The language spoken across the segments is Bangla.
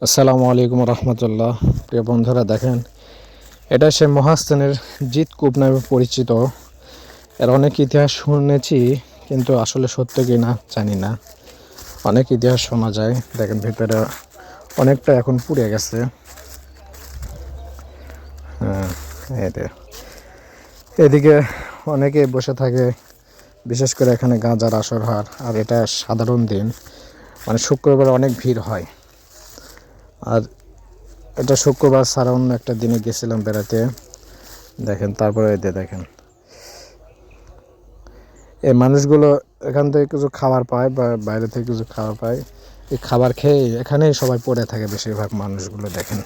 আসসালামু আলাইকুম রহমতুল্লাহ। প্রিয় বন্ধুরা, দেখেন, এটা সে মহাস্থানের জিতকূপ নামে পরিচিত। এর অনেক ইতিহাস শুনেছি, কিন্তু আসলে সত্য কি না জানি না। অনেক ইতিহাস শোনা যায়। দেখেন, ভিতরে অনেকটা এখন পুড়ে গেছে। হ্যাঁ, এদিকে অনেকে বসে থাকে, বিশেষ করে এখানে গাঁজার আসর হয়। আর এটা সাধারণ দিন, মানে শুক্রবার অনেক ভিড় হয়। আর এটা শুক্রবার ছাড়া অন্য একটা দিনে গেছিলাম বেড়াতে। দেখেন, তারপরে দেখেন এই মানুষগুলো এখান থেকে কিছু খাবার পায় বা বাইরে থেকে কিছু খাবার পায়। এই খাবার খেয়ে এখানেই সবাই পড়ে থাকে, বেশিরভাগ মানুষগুলো। দেখেন,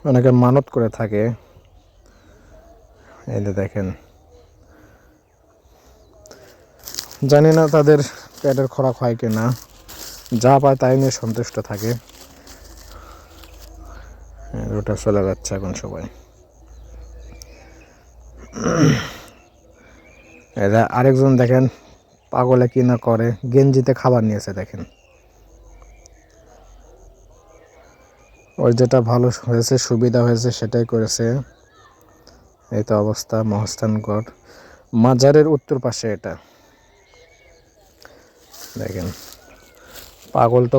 অনেকে মানত করে থাকে। এই দেখেন, জানি না তাদের পেটের খোরাক হয় কি না, যা পায় তাই নিয়ে সন্তুষ্ট থাকে। ওটা চলে যাচ্ছে এখন সবাই। এরা আরেকজন দেখেন পাগলে কি না করে, গেঞ্জিতে খাবার নিয়েছে। দেখেন, ওর যেটা ভালো হয়েছে, সুবিধা হয়েছে, সেটাই করেছে। এই তো অবস্থা মহাস্থানগড় মাজারের উত্তর পাশে। এটা দেখেন, পাগল তো